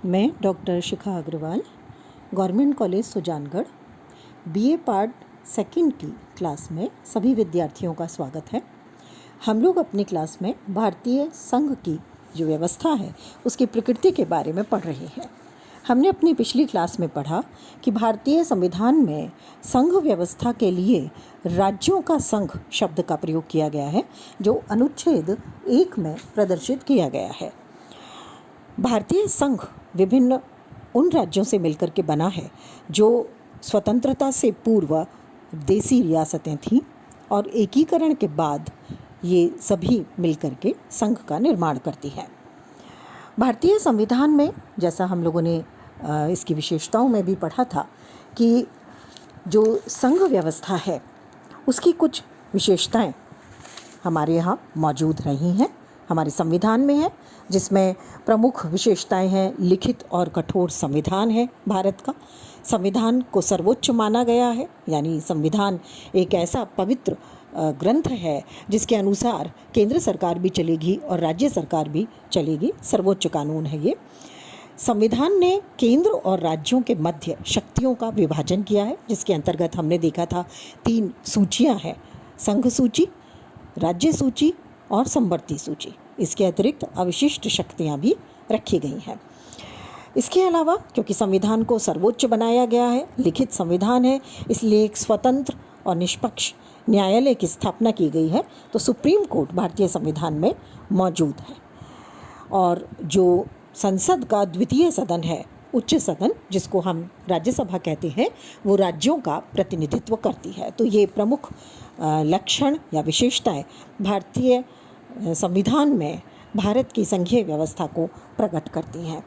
मैं doctor Shikha Agrawal, government college Sujangarh, BA part second की class में सभी विद्यार्थियों का स्वागत है। हम लोग अपनी क्लास में भारतीय संघ की जो व्यवस्था है उसकी प्रकृति के बारे में पढ़ रहे हैं। हमने अपनी पिछली क्लास में पढ़ा कि भारतीय संविधान में संघ व्यवस्था के लिए राज्यों का संघ शब्द का प्रयोग किया गया है, जो अनुच्छेद 1 में प्रदर्शित किया गया है। भारतीय संघ विभिन्न उन राज्यों से मिलकर के बना है जो स्वतंत्रता से पूर्व देसी रियासतें थीं और एकीकरण के बाद ये सभी मिलकर के संघ का निर्माण करती हैं। भारतीय संविधान में, जैसा हम लोगों ने इसकी विशेषताओं में भी पढ़ा था, कि जो संघ व्यवस्था है उसकी कुछ विशेषताएं हमारे यहाँ मौजूद रही हैं, हमारे संविधान में है, जिसमें प्रमुख विशेषताएं हैं लिखित और कठोर संविधान है भारत का। संविधान को सर्वोच्च माना गया है, यानी संविधान एक ऐसा पवित्र ग्रंथ है जिसके अनुसार केंद्र सरकार भी चलेगी और राज्य सरकार भी चलेगी। सर्वोच्च कानून है ये। संविधान ने केंद्र और राज्यों के मध्य शक्तियों का विभाजन किया है, जिसके अंतर्गत हमने देखा था 3 सूचियां हैं: संघ सूची, राज्य सूची और समवर्ती सूची। इसके अतिरिक्त अविशिष्ट शक्तियां भी रखी गई हैं। इसके अलावा क्योंकि संविधान को सर्वोच्च बनाया गया है, लिखित संविधान है, इसलिए एक स्वतंत्र और निष्पक्ष न्यायालय की स्थापना की गई है। तो सुप्रीम कोर्ट भारतीय संविधान में मौजूद है। और जो संसद का द्वितीय सदन है, उच्च सदन, जिसको हम राज्यसभा कहते हैं, वो राज्यों का प्रतिनिधित्व करती है। तो ये प्रमुख लक्षण या विशेषताएं भारतीय संविधान में भारत की संघीय व्यवस्था को प्रकट करती हैं।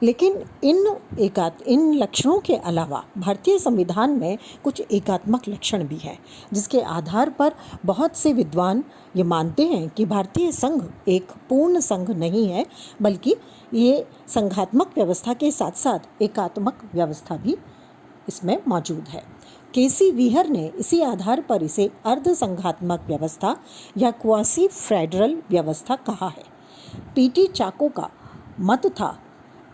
लेकिन इन लक्षणों के अलावा भारतीय संविधान में कुछ एकात्मक लक्षण भी हैं, जिसके आधार पर बहुत से विद्वान ये मानते हैं कि भारतीय संघ एक पूर्ण संघ नहीं है, बल्कि ये संघात्मक व्यवस्था के साथ साथ एकात्मक व्यवस्था भी इसमें मौजूद है। केसी वीहर ने इसी आधार पर इसे अर्ध संघात्मक व्यवस्था या क्वासी फेडरल व्यवस्था कहा है। पीटी चाको का मत था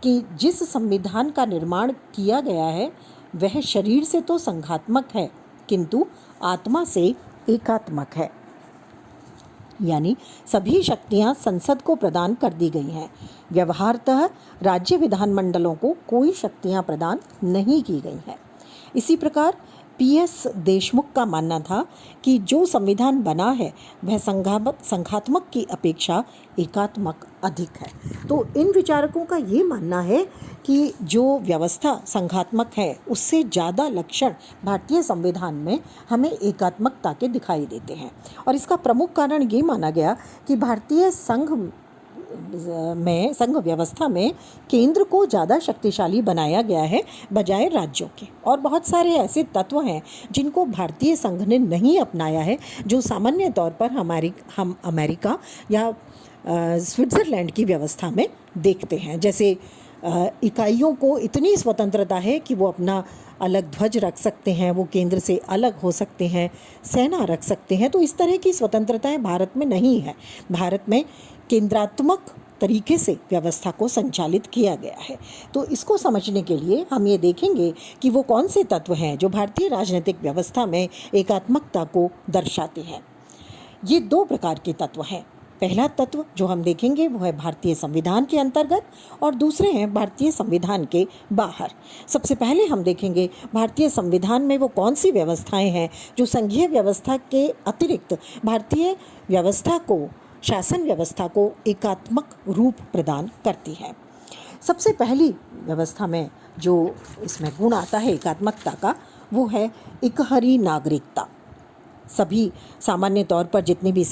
कि जिस संविधान का निर्माण किया गया है वह शरीर से तो संघात्मक है, किंतु आत्मा से एकात्मक है, यानी सभी शक्तियां संसद को प्रदान कर दी गई हैं। व्यवहारतः राज्य विधानमंडलों को कोई शक्तियां प्रदान नहीं की गई हैं। इसी प्रकार पीएस देशमुख का मानना था कि जो संविधान बना है वह संघात्मक की अपेक्षा एकात्मक अधिक है। तो इन विचारकों का ये मानना है कि जो व्यवस्था संघात्मक है उससे ज़्यादा लक्षण भारतीय संविधान में हमें एकात्मकता के दिखाई देते हैं। और इसका प्रमुख कारण ये माना गया कि भारतीय संघ व्यवस्था में केंद्र को ज़्यादा शक्तिशाली बनाया गया है बजाय राज्यों के। और बहुत सारे ऐसे तत्व हैं जिनको भारतीय संघ ने नहीं अपनाया है, जो सामान्य तौर पर हम अमेरिका या स्विट्ज़रलैंड की व्यवस्था में देखते हैं। जैसे इकाइयों को इतनी स्वतंत्रता है कि वो अपना अलग ध्वज रख सकते हैं, वो केंद्र से अलग हो सकते हैं, सेना रख सकते हैं। तो इस तरह की स्वतंत्रताएं भारत में नहीं है। भारत में केंद्रात्मक तरीके से व्यवस्था को संचालित किया गया है। तो इसको समझने के लिए हम ये देखेंगे कि वो कौन से तत्व हैं जो भारतीय राजनीतिक व्यवस्था में एकात्मकता को दर्शाते हैं। ये 2 प्रकार के तत्व हैं। पहला तत्व जो हम देखेंगे वो है भारतीय संविधान के अंतर्गत, और दूसरे हैं भारतीय संविधान के बाहर। सबसे पहले हम देखेंगे भारतीय संविधान में वो कौन सी व्यवस्थाएं हैं जो संघीय व्यवस्था के अतिरिक्त भारतीय व्यवस्था को, शासन व्यवस्था को एकात्मक रूप प्रदान करती है। सबसे पहली व्यवस्था में जो इसमें गुण आता है एकात्मकता का, वो है इकहरी नागरिकता। सभी सामान्य तौर पर जितनी भी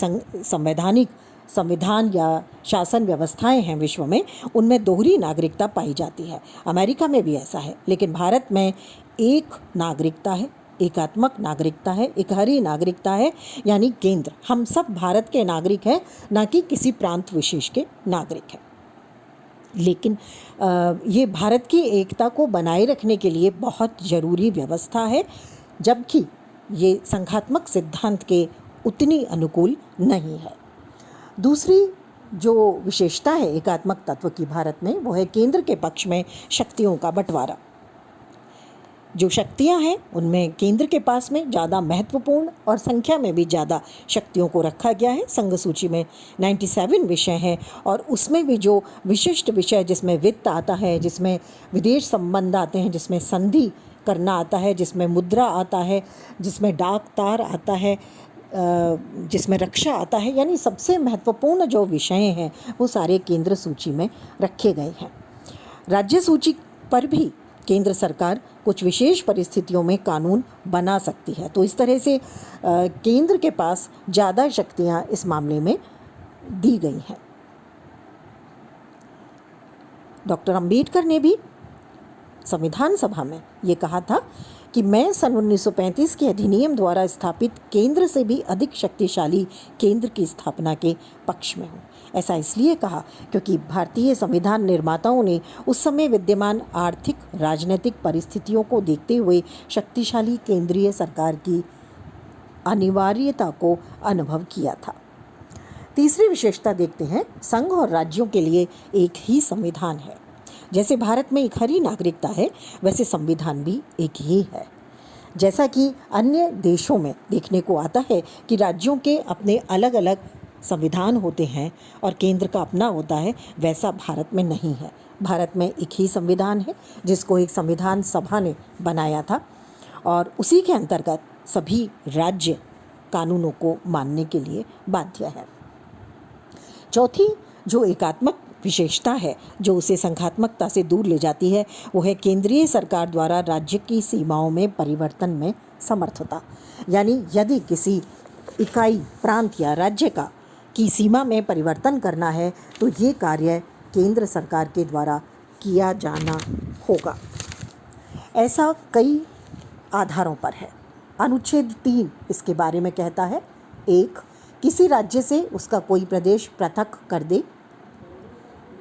संविधान या शासन व्यवस्थाएं हैं विश्व में, उनमें दोहरी नागरिकता पाई जाती है। अमेरिका में भी ऐसा है, लेकिन भारत में एक नागरिकता है, एकात्मक नागरिकता है, इकहरी नागरिकता है, यानी केंद्र। हम सब भारत के नागरिक हैं, ना कि किसी प्रांत विशेष के नागरिक हैं। लेकिन ये भारत की एकता को बनाए रखने के लिए बहुत ज़रूरी व्यवस्था है, जबकि ये संघात्मक सिद्धांत के उतनी अनुकूल नहीं है। दूसरी जो विशेषता है एकात्मक तत्व की भारत में, वो है केंद्र के पक्ष में शक्तियों का बंटवारा। जो शक्तियां हैं उनमें केंद्र के पास में ज़्यादा महत्वपूर्ण और संख्या में भी ज़्यादा शक्तियों को रखा गया है। संघ सूची में 97 विषय हैं और उसमें भी जो विशिष्ट विषय जिसमें वित्त आता है, जिसमें विदेश संबंध आते हैं, जिसमें संधि करना आता है, जिसमें मुद्रा आता है, जिसमें डाक तार आता है, जिसमें रक्षा आता है, यानी सबसे महत्वपूर्ण जो विषय हैं वो सारे केंद्र सूची में रखे गए हैं। राज्य सूची पर भी केंद्र सरकार कुछ विशेष परिस्थितियों में कानून बना सकती है। तो इस तरह से केंद्र के पास ज़्यादा शक्तियां इस मामले में दी गई हैं। डॉक्टर अंबेडकर ने भी संविधान सभा में ये कहा था कि मैं सन 1935 के अधिनियम द्वारा स्थापित केंद्र से भी अधिक शक्तिशाली केंद्र की स्थापना के पक्ष में हूँ। ऐसा इसलिए कहा क्योंकि भारतीय संविधान निर्माताओं ने उस समय विद्यमान आर्थिक राजनीतिक परिस्थितियों को देखते हुए शक्तिशाली केंद्रीय सरकार की अनिवार्यता को अनुभव किया था। तीसरी विशेषता देखते हैं, संघ और राज्यों के लिए एक ही संविधान है। जैसे भारत में एक हरी नागरिकता है, वैसे संविधान भी एक ही है। जैसा कि अन्य देशों में देखने को आता है कि राज्यों के अपने अलग अलग संविधान होते हैं और केंद्र का अपना होता है, वैसा भारत में नहीं है। भारत में एक ही संविधान है जिसको एक संविधान सभा ने बनाया था और उसी के अंतर्गत सभी राज्य कानूनों को मानने के लिए बाध्य है। चौथी जो एकात्मक विशेषता है जो उसे संघात्मकता से दूर ले जाती है, वो है केंद्रीय सरकार द्वारा राज्य की सीमाओं में परिवर्तन में समर्थता। यानी यदि किसी इकाई, प्रांत या राज्य की सीमा में परिवर्तन करना है तो ये कार्य केंद्र सरकार के द्वारा किया जाना होगा। ऐसा कई आधारों पर है। अनुच्छेद 3 इसके बारे में कहता है, 1, किसी राज्य से उसका कोई प्रदेश पृथक कर दे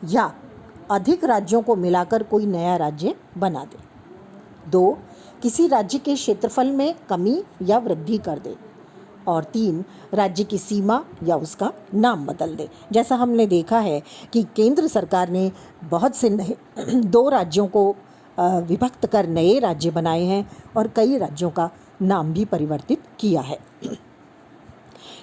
या अधिक राज्यों को मिलाकर कोई नया राज्य बना दे। 2, किसी राज्य के क्षेत्रफल में कमी या वृद्धि कर दे। और 3, राज्य की सीमा या उसका नाम बदल दे। जैसा हमने देखा है कि केंद्र सरकार ने बहुत से नए 2 राज्यों को विभक्त कर नए राज्य बनाए हैं और कई राज्यों का नाम भी परिवर्तित किया है।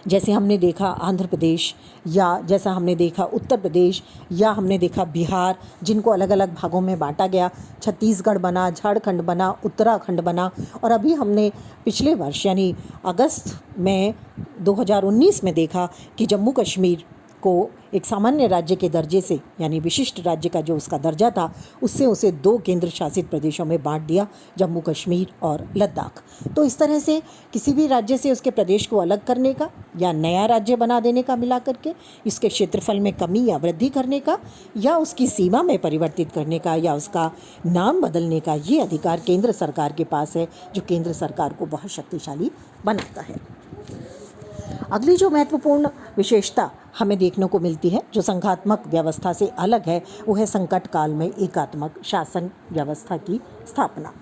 जैसे हमने देखा आंध्र प्रदेश, या जैसा हमने देखा उत्तर प्रदेश, या हमने देखा बिहार, जिनको अलग अलग भागों में बांटा गया। छत्तीसगढ़ बना, झारखंड बना, उत्तराखंड बना। और अभी हमने पिछले वर्ष यानी अगस्त में 2019 में देखा कि जम्मू कश्मीर को एक सामान्य राज्य के दर्जे से, यानी विशिष्ट राज्य का जो उसका दर्जा था, उससे उसे 2 केंद्र शासित प्रदेशों में बांट दिया, जम्मू कश्मीर और लद्दाख। तो इस तरह से किसी भी राज्य से उसके प्रदेश को अलग करने का या नया राज्य बना देने का मिला करके, इसके क्षेत्रफल में कमी या वृद्धि करने का, या उसकी सीमा में परिवर्तित करने का, या उसका नाम बदलने का, ये अधिकार केंद्र सरकार के पास है, जो केंद्र सरकार को बहुत शक्तिशाली बनाता है। अगली जो महत्वपूर्ण विशेषता हमें देखने को मिलती है जो संघात्मक व्यवस्था से अलग है, वो है संकट काल में एकात्मक शासन व्यवस्था की स्थापना।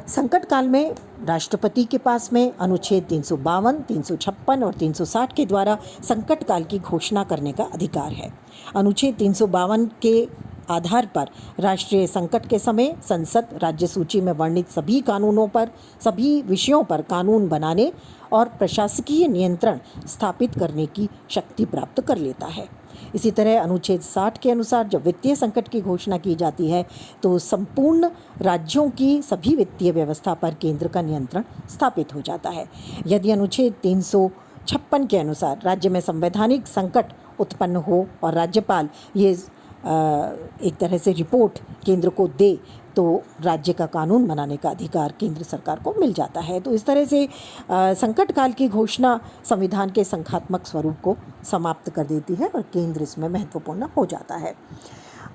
संकट काल में राष्ट्रपति के पास में अनुच्छेद 352, 356 और 360 के द्वारा संकट काल की घोषणा करने का अधिकार है। अनुच्छेद 352 के आधार पर राष्ट्रीय संकट के समय संसद राज्य सूची में वर्णित सभी कानूनों पर, सभी विषयों पर कानून बनाने और प्रशासकीय नियंत्रण स्थापित करने की शक्ति प्राप्त कर लेता है। इसी तरह अनुच्छेद 60 के अनुसार जब वित्तीय संकट की घोषणा की जाती है तो संपूर्ण राज्यों की सभी वित्तीय व्यवस्था पर केंद्र का नियंत्रण स्थापित हो जाता है। यदि अनुच्छेद 356 के अनुसार राज्य में संवैधानिक संकट उत्पन्न हो और राज्यपाल ये एक तरह से रिपोर्ट केंद्र को दे तो राज्य का कानून बनाने का अधिकार केंद्र सरकार को मिल जाता है। तो इस तरह से संकट काल की घोषणा संविधान के संघात्मक स्वरूप को समाप्त कर देती है और केंद्र इसमें महत्वपूर्ण हो जाता है।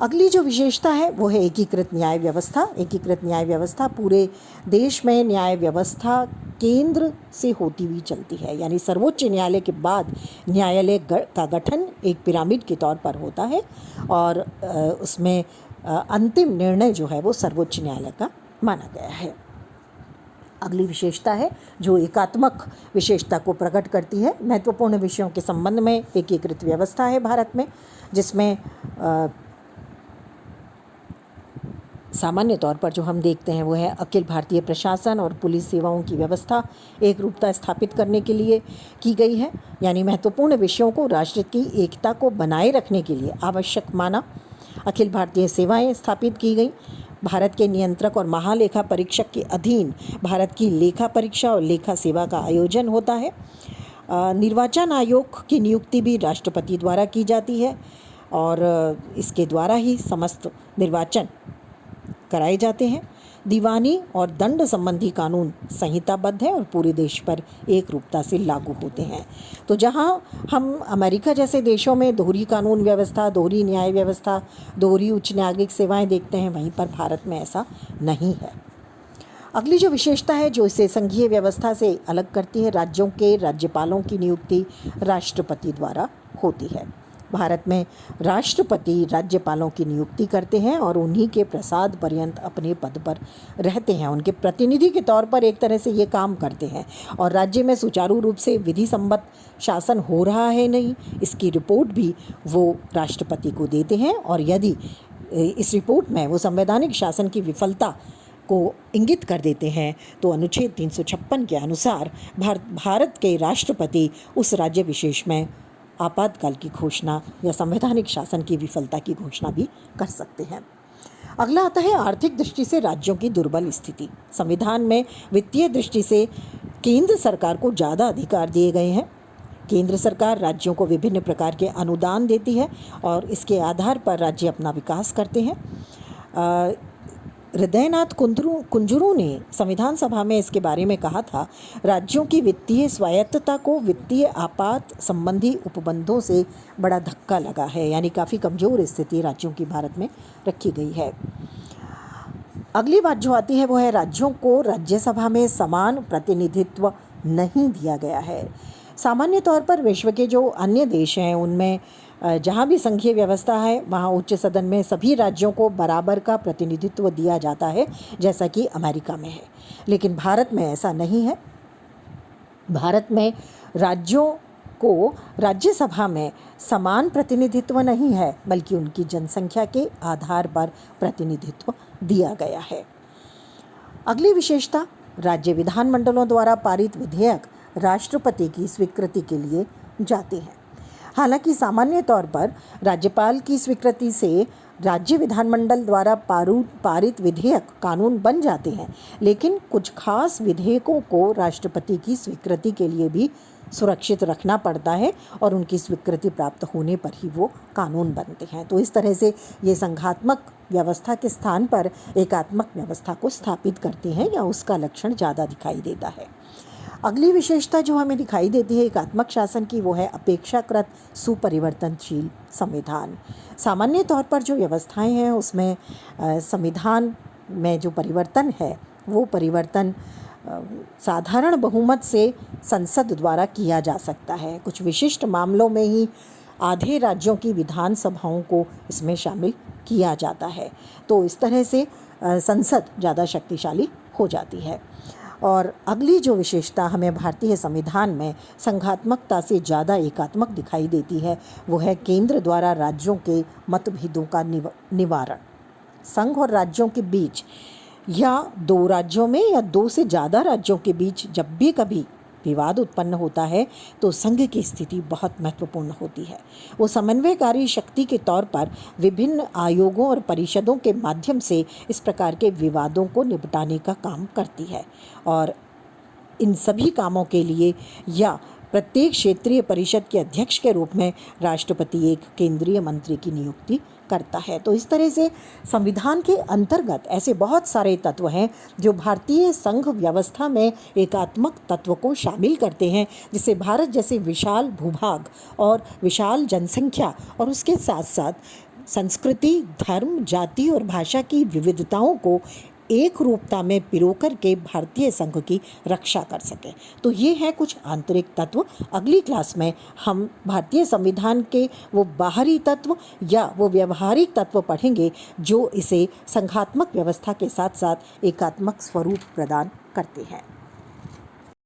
अगली जो विशेषता है वो है एकीकृत न्याय व्यवस्था। एकीकृत न्याय व्यवस्था पूरे देश में न्याय व्यवस्था केंद्र से होती हुई चलती है, यानी सर्वोच्च न्यायालय के बाद न्यायालय का गठन एक पिरामिड के तौर पर होता है और उसमें अंतिम निर्णय जो है वो सर्वोच्च न्यायालय का माना गया है। अगली विशेषता है जो एकात्मक विशेषता को प्रकट करती है। महत्वपूर्ण विषयों के संबंध में एकीकृत व्यवस्था है भारत में, जिसमें सामान्य तौर पर जो हम देखते हैं वो है अखिल भारतीय प्रशासन और पुलिस सेवाओं की व्यवस्था एक रूपता स्थापित करने के लिए की गई है। यानी महत्वपूर्ण विषयों को राष्ट्र की एकता को बनाए रखने के लिए आवश्यक माना। अखिल भारतीय सेवाएं स्थापित की गई। भारत के नियंत्रक और महालेखा परीक्षक के अधीन भारत की लेखा परीक्षा और लेखा सेवा का आयोजन होता है। निर्वाचन आयोग की नियुक्ति भी राष्ट्रपति द्वारा की जाती है और इसके द्वारा ही समस्त निर्वाचन कराए जाते हैं। दीवानी और दंड संबंधी कानून संहिताबद्ध है और पूरे देश पर एक रूपता से लागू होते हैं। तो जहां हम अमेरिका जैसे देशों में दोहरी कानून व्यवस्था, दोहरी न्याय व्यवस्था, दोहरी उच्च न्यायिक सेवाएं देखते हैं, वहीं पर भारत में ऐसा नहीं है। अगली जो विशेषता है जो इसे संघीय व्यवस्था से अलग करती है, राज्यों के राज्यपालों की नियुक्ति राष्ट्रपति द्वारा होती है। भारत में राष्ट्रपति राज्यपालों की नियुक्ति करते हैं और उन्हीं के प्रसाद पर्यंत अपने पद पर रहते हैं। उनके प्रतिनिधि के तौर पर एक तरह से ये काम करते हैं और राज्य में सुचारू रूप से विधि सम्मत शासन हो रहा है नहीं, इसकी रिपोर्ट भी वो राष्ट्रपति को देते हैं। और यदि इस रिपोर्ट में वो संवैधानिक शासन की विफलता को इंगित कर देते हैं तो अनुच्छेद 356 के अनुसार भारत के राष्ट्रपति उस राज्य विशेष में आपातकाल की घोषणा या संवैधानिक शासन की विफलता की घोषणा भी कर सकते हैं। अगला आता है आर्थिक दृष्टि से राज्यों की दुर्बल स्थिति। संविधान में वित्तीय दृष्टि से केंद्र सरकार को ज़्यादा अधिकार दिए गए हैं। केंद्र सरकार राज्यों को विभिन्न प्रकार के अनुदान देती है और इसके आधार पर राज्य अपना विकास करते हैं। हृदयनाथ कुंजरू ने संविधान सभा में इसके बारे में कहा था, राज्यों की वित्तीय स्वायत्तता को वित्तीय आपात संबंधी उपबंधों से बड़ा धक्का लगा है। यानी काफ़ी कमज़ोर स्थिति राज्यों की भारत में रखी गई है। अगली बात जो आती है वो है राज्यों को राज्यसभा में समान प्रतिनिधित्व नहीं दिया गया है। सामान्य तौर पर विश्व के जो अन्य देश हैं उनमें जहाँ भी संघीय व्यवस्था है वहाँ उच्च सदन में सभी राज्यों को बराबर का प्रतिनिधित्व दिया जाता है, जैसा कि अमेरिका में है। लेकिन भारत में ऐसा नहीं है। भारत में राज्यों को राज्यसभा में समान प्रतिनिधित्व नहीं है, बल्कि उनकी जनसंख्या के आधार पर प्रतिनिधित्व दिया गया है। अगली विशेषता, राज्य विधानमंडलों द्वारा पारित विधेयक राष्ट्रपति की स्वीकृति के लिए जाते हैं। हालांकि सामान्य तौर पर राज्यपाल की स्वीकृति से राज्य विधानमंडल द्वारा पारित विधेयक कानून बन जाते हैं, लेकिन कुछ खास विधेयकों को राष्ट्रपति की स्वीकृति के लिए भी सुरक्षित रखना पड़ता है और उनकी स्वीकृति प्राप्त होने पर ही वो कानून बनते हैं। तो इस तरह से ये संघात्मक व्यवस्था के स्थान पर एकात्मक व्यवस्था को स्थापित करते हैं या उसका लक्षण ज़्यादा दिखाई देता है। अगली विशेषता जो हमें दिखाई देती है एकात्मक शासन की वो है अपेक्षाकृत सुपरिवर्तनशील संविधान। सामान्य तौर पर जो व्यवस्थाएं हैं उसमें संविधान में जो परिवर्तन है वो परिवर्तन साधारण बहुमत से संसद द्वारा किया जा सकता है। कुछ विशिष्ट मामलों में ही आधे राज्यों की विधानसभाओं को इसमें शामिल किया जाता है। तो इस तरह से संसद ज़्यादा शक्तिशाली हो जाती है। और अगली जो विशेषता हमें भारतीय संविधान में संघात्मकता से ज़्यादा एकात्मक दिखाई देती है वो है केंद्र द्वारा राज्यों के मतभेदों का निवारण। संघ और राज्यों के बीच या दो राज्यों में या दो से ज़्यादा राज्यों के बीच जब भी कभी विवाद उत्पन्न होता है तो संघ की स्थिति बहुत महत्वपूर्ण होती है। वो समन्वयकारी शक्ति के तौर पर विभिन्न आयोगों और परिषदों के माध्यम से इस प्रकार के विवादों को निपटाने का काम करती है और इन सभी कामों के लिए या प्रत्येक क्षेत्रीय परिषद के अध्यक्ष के रूप में राष्ट्रपति एक केंद्रीय मंत्री की नियुक्ति करता है। तो इस तरह से संविधान के अंतर्गत ऐसे बहुत सारे तत्व हैं जो भारतीय संघ व्यवस्था में एकात्मक तत्व को शामिल करते हैं, जिससे भारत जैसे विशाल भूभाग और विशाल जनसंख्या और उसके साथ साथ संस्कृति, धर्म, जाति और भाषा की विविधताओं को एक रूपता में पिरोकर के भारतीय संघ की रक्षा कर सके। तो ये है कुछ आंतरिक तत्व। अगली क्लास में हम भारतीय संविधान के वो बाहरी तत्व या वो व्यवहारिक तत्व पढ़ेंगे जो इसे संघात्मक व्यवस्था के साथ साथ एकात्मक स्वरूप प्रदान करते हैं।